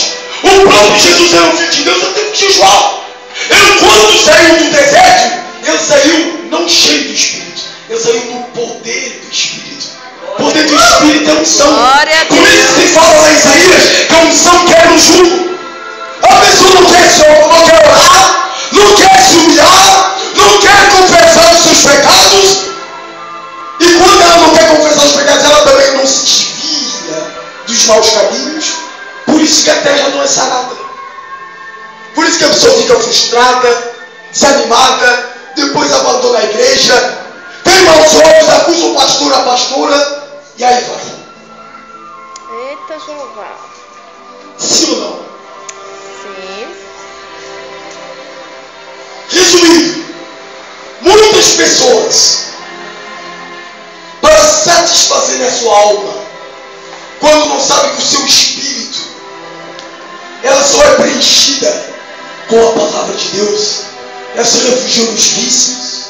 O próprio Jesus era um filho de Deus, ele teve que jejuar. Ele, quando saiu do deserto, ele saiu não cheio do Espírito, ele saiu do poder do Espírito. O poder do Espírito é unção. Por isso que fala lá em Isaías que a unção quebra o jugo. A pessoa não quer orar, não quer se humilhar, não quer confessar os seus pecados. E quando ela não quer confessar os pecados, ela também não se desvia dos maus caminhos. Por isso que a terra não é sarada. Por isso que a pessoa fica frustrada, desanimada, depois abandona a igreja, tem maus olhos, acusa o pastor, a pastora, e aí vai. Eita, Jeová. Sim ou não? Sim. Resumindo, muitas pessoas, para satisfazerem a sua alma, quando não sabem que o seu espírito, ela só é preenchida com a palavra de Deus, ela se refugia nos vícios,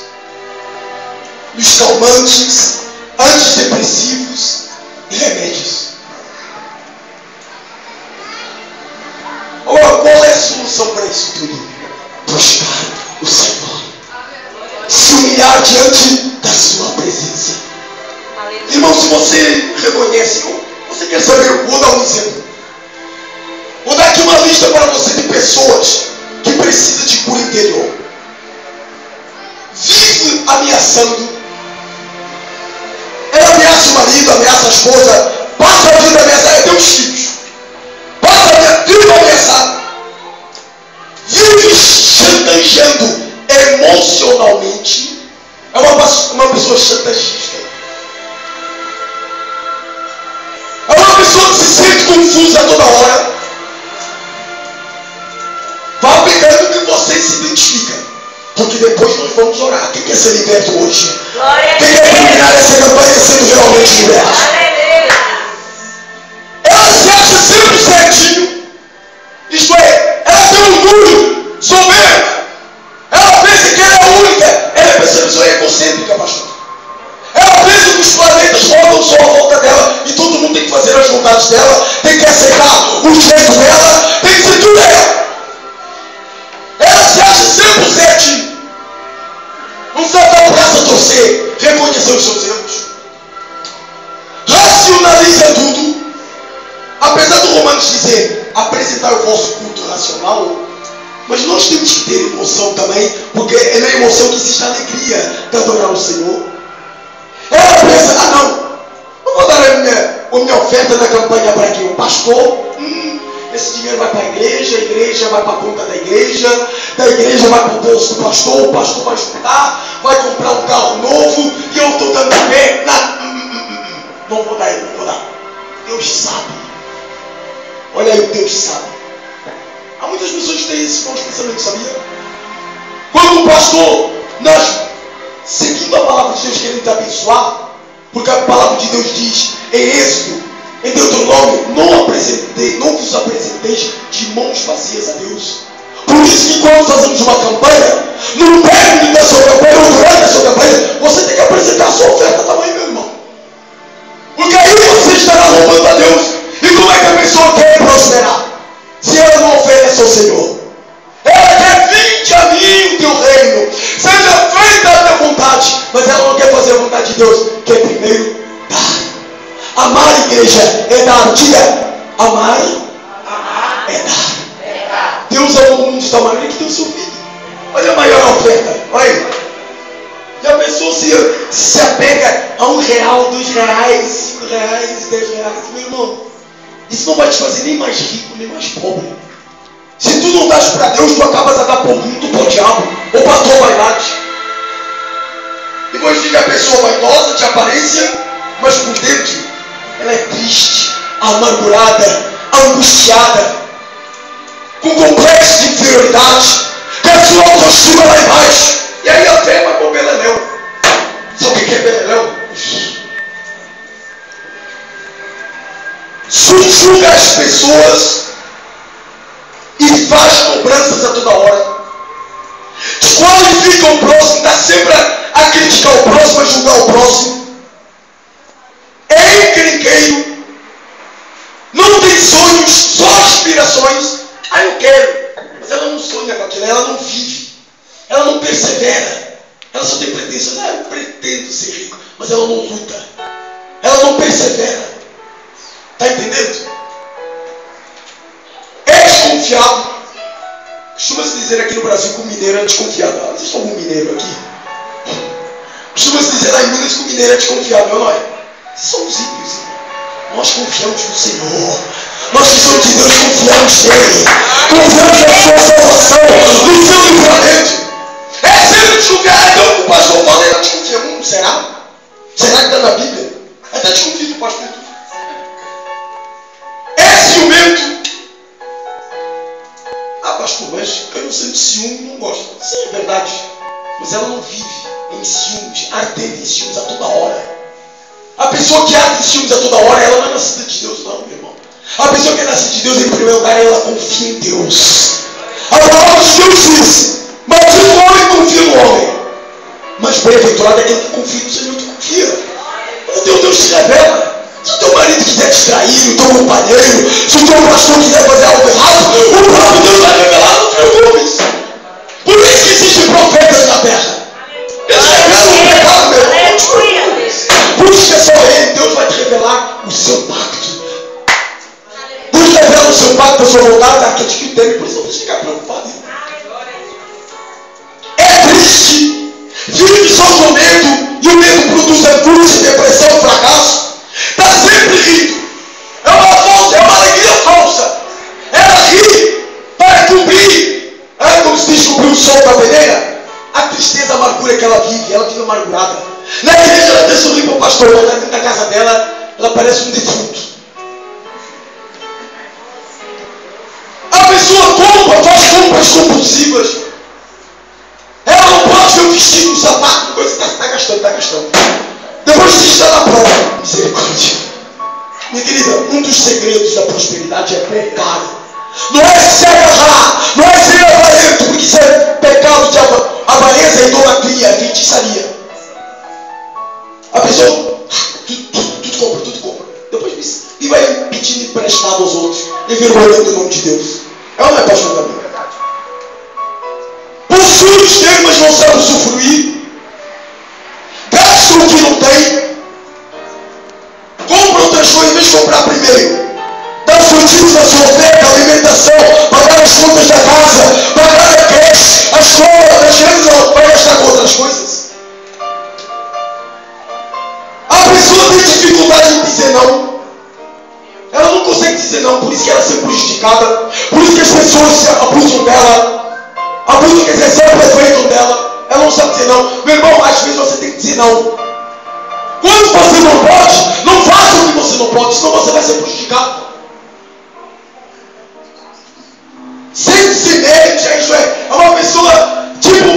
nos calmantes, antidepressivos e remédios. Agora, qual é a solução para isso tudo? Buscar o Senhor, se humilhar diante da sua presença. Irmão, se você reconhece, você quer saber, vou dar um exemplo. Vou dar aqui uma lista para você de pessoas que precisam de cura interior. ameaçando. Ela ameaça o marido, ameaça a esposa, passa a vida ameaçada, tem os filhos. Passa a vida ameaçada. Vive chantageando emocionalmente. É uma pessoa chantagista. É uma pessoa que se sente confusa toda hora. Vá pegando que você se identifica. Porque depois nós vamos orar. Quem quer ser liberto hoje? Quem quer terminar essa campanha sendo realmente liberto? Ela se acha sempre certinho. Isto é, ela tem um orgulho soberbo. Ela pensa que ela é a única. Ela é essa pessoa egocêntrica, pastor. Ela pensa que os planetas rodam só à volta dela e todo mundo tem que fazer as vontades dela, tem que aceitar o jeito dela, tem que ser tudo dela. Ela se acha sempre certinho. Não sabe dar o braço a torcer, reconhecer os seus erros. Racionaliza tudo. Apesar do Romanos dizer, apresentar o vosso culto racional, mas nós temos que ter emoção também, porque é na emoção que existe a alegria de adorar o Senhor. Ela pensa, não vou dar a minha oferta na campanha para quem? O pastor? Esse dinheiro vai para a igreja vai para a conta da igreja vai para o bolso do pastor, o pastor vai escutar, vai comprar um carro novo e eu estou dando fé. Não vou dar. Deus sabe. Olha aí, Deus sabe. Há muitas pessoas que têm esse mau pensamento, sabia? Quando o pastor, nós, seguindo a palavra de Deus, querendo te abençoar, porque a palavra de Deus diz em Êxodo, em Deuteronômio, não vos apresenteis de mãos vazias a Deus. Por isso que quando fazemos uma campanha, no término da sua campanha, ou durante a sua campanha, você tem que apresentar a sua oferta também, meu irmão. Porque aí você estará roubando a Deus. E como é que a pessoa quer prosperar? Se ela não oferece ao Senhor. Ela quer: vinde a mim o teu reino, seja feita a tua vontade. Mas ela não quer fazer a vontade de Deus. Quer primeiro dar. Amar a igreja é dar. Diga: amar é dar. Deus amou o mundo de tal maneira que deu o seu filho. Olha a maior oferta. Olha. Já pensou se apega a R$1, R$2, R$5, R$10? Meu irmão, isso não vai te fazer nem mais rico, nem mais pobre. Se tu não dás para Deus, tu acabas a dar para o mundo, para o diabo, ou para a tua vaidade. Depois fica a pessoa vaidosa, de aparência, mas por dentro ela é triste, amargurada, angustiada, com complexo de inferioridade, que a sua autoestima lá embaixo. E aí a fé vai para o beleléu. Sabe o que é beleléu? Subjuga as pessoas e faz cobranças a toda hora. Desqualifica o próximo, está sempre a criticar o próximo, a julgar o próximo. É encrenqueiro. Não tem sonhos, só aspirações. Eu quero. Mas ela não sonha com aquilo, ela não vive. Ela não persevera. Ela só tem pretensões. Eu pretendo ser rico. Mas ela não luta. Ela não persevera. Está entendendo? É desconfiado. Costuma-se dizer aqui no Brasil que o mineiro é desconfiado. Vocês estão com um mineiro aqui? Costuma-se dizer lá em Minas que o mineiro é desconfiado. Não é? Vocês são os ímpios. Nós confiamos no Senhor. Nós que somos de Deus confiamos nele. Confiamos na sua salvação, no seu livramento. É sempre desconfiar. Então o pastor fala, ele desconfia. Será? Será que está na Bíblia? Até desconfio do pastor. É ciumento. Pastor, mas eu não sinto ciúme, não gosto. Sim, é verdade. Mas ela não vive em ciúmes, ardendo em ciúmes a toda hora. A pessoa que arde em ciúmes a toda hora, ela não é nascida de Deus, não, meu irmão. A pessoa que é nascida de Deus, em primeiro lugar, ela confia em Deus. A palavra de Deus diz: maldito o homem confia no homem, mas bem-aventurado é aquele que confia no Senhor, tu confia. O teu Deus te revela. Se o teu marido quiser te trair, o teu companheiro, se o teu pastor quiser fazer algo errado, o próprio Deus vai revelar, não te preocupes. Por isso que existem profetas na terra. Eles revelam o pecado, meu irmão, não te preocupes. Busca só ele, Deus vai te revelar o seu pacto. Deus revela o seu pacto, a sua vontade, aqueles que temem, por isso não precisa ficar preocupado. É triste ver vive só com medo, e o medo produz angústia, depressão, fracasso, está sempre rindo. É uma falsa, é uma alegria falsa. Ela ri para cobrir, como se diz, cobrir o sol da peneira. A tristeza, a amargura que ela vive amargurada. Na igreja ela até sorri para o pastor, mas dentro da casa dela, ela parece um defunto. A pessoa faz compras compulsivas. Ela não pode ver o vestido, o sapato, coisa que está gastando. Depois que está na prova, misericórdia. Minha querida, um dos segredos da prosperidade é poupar. Não é se agarrar, não é ser avarento, porque isso é pecado de avareza, idolatria, feitiçaria. A pessoa, tudo compra. Depois e vai pedindo emprestado aos outros, envergonhando o nome de Deus. É ou não é, pastor Gabriel? Possui os teus, mas não sabe usufruir. Gasta o que não tem. Compra outras coisas, em vez de comprar primeiro. Dá os motivos da sua oferta, alimentação, pagar as contas da casa, pagar a creche, a escola, das crianças, vai gastar com outras coisas. A pessoa tem dificuldade em dizer não. Ela não consegue dizer não, por isso que ela é sempre prejudicada, por isso que as pessoas se abusam dela, abusam, quer dizer, se aproveitam dela. Ela não sabe dizer não. Meu irmão, às vezes você tem que dizer não. Quando você não pode, não faça o que você não pode, senão você vai ser prejudicado. Sem dizer mérito, isso é uma pessoa tipo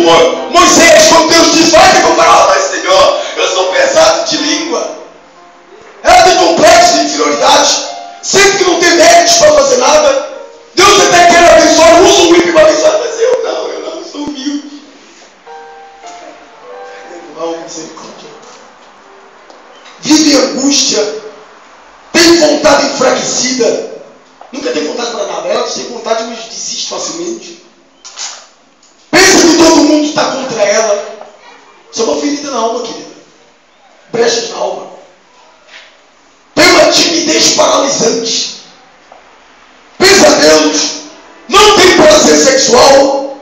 Moisés, quando Deus diz, vai te comparar, mas Senhor, eu sou pesado de língua. Ela tem complexo de inferioridade, sempre que não tem méritos para fazer nada. Deus até quer abençoar, usa o ímpio para abençoar, mas eu não sou humilde. Irmão, misericórdia. Vive em angústia, tem vontade enfraquecida, nunca tem vontade para nada. Ela tem vontade, mas desiste facilmente. Pensa que todo mundo está contra ela. Isso é uma ferida na alma, querida. Brechas na alma. Tem uma timidez paralisante. Pesadelos. Não tem prazer sexual.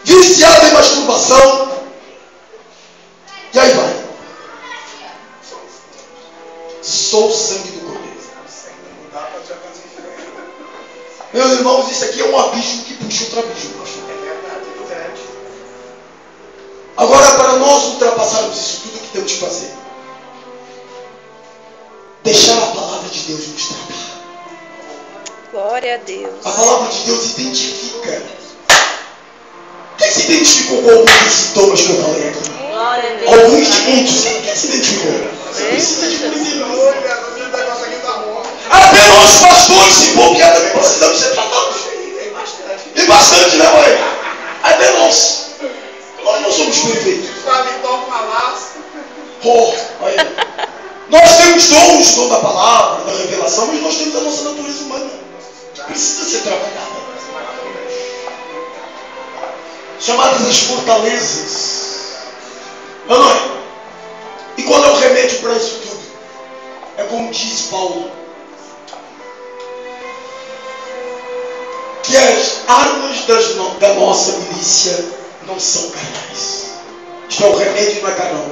Viciado em masturbação. E aí vai. Só o sangue do Cordeiro. Meus irmãos, isso aqui é um abismo que puxa outro abismo. Agora, para nós ultrapassarmos isso tudo, o que temos que fazer? Deixar a palavra de Deus nos tratar. Glória a Deus. A palavra de Deus identifica. Quem se identificou com alguns dos sintomas que eu falei aqui? Glória a Deus. Alguns de muitos. Quem se identificou? Você precisa de conhecimento. Até nós pastores, se bobear, também precisamos ser tratados. Tem bastante, né, mãe? Até nós. Nós não somos perfeitos. Olha. Nós temos dons, dom da palavra, da revelação, mas nós temos a nossa natureza humana. Precisa ser trabalhada. Chamadas as fortalezas. Não é? E qual é o remédio para isso tudo? É como diz Paulo. Que as armas da nossa milícia não são carnais. Isto é, o remédio não é carnal,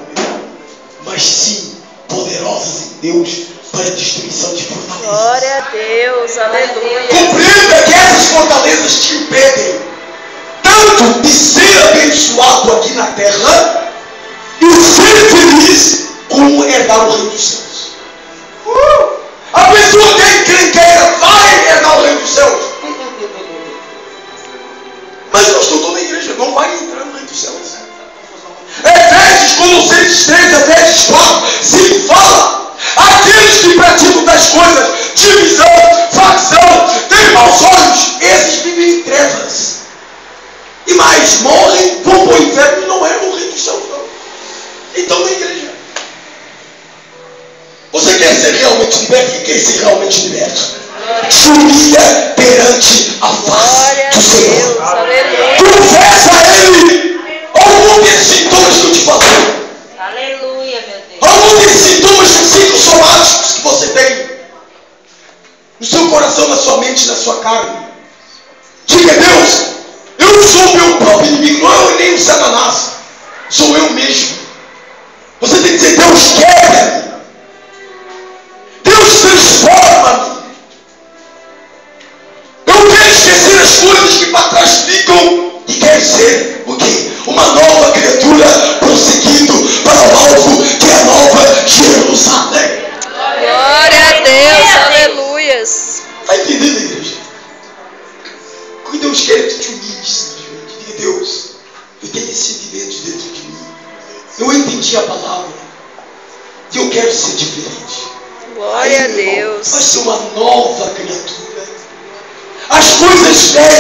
mas sim poderosas em Deus para a destruição de fortalezas. Glória a Deus, aleluia. Compreenda que essas fortalezas te impedem tanto de ser abençoado aqui na terra e ser feliz como herdar o reino dos céus. A pessoa que é encrenqueira vai herdar o reino dos céus. Mas eu estou na igreja, não vai entrar no reino dos céus. Efésios, Colossenses 3, Efésios 4, se fala: aqueles que praticam das coisas, divisão, facção, têm maus olhos, esses vivem em trevas. E mais, morrem, vão para o inferno e não é no reino dos céus, não. Então na igreja. Você quer ser realmente liberto? Quem quer ser realmente liberto? Se humilha perante a face do Senhor. Confessa a Ele algum desses sintomas que eu te falei. Aleluia, meu Deus. Algum desses sintomas psicossomáticos que você tem no seu coração, na sua mente, na sua carne. Diga: Deus, eu sou o meu próprio inimigo. Não é nem o Satanás, sou eu mesmo. entendendo, igreja? O que Deus quer te unir, simplesmente. Diga, Deus, eu tenho esses sentimentos dentro de mim. Eu entendi a palavra. E eu quero ser diferente. Glória a Aí, meu irmão, Deus. vai ser uma nova criatura. As coisas velhas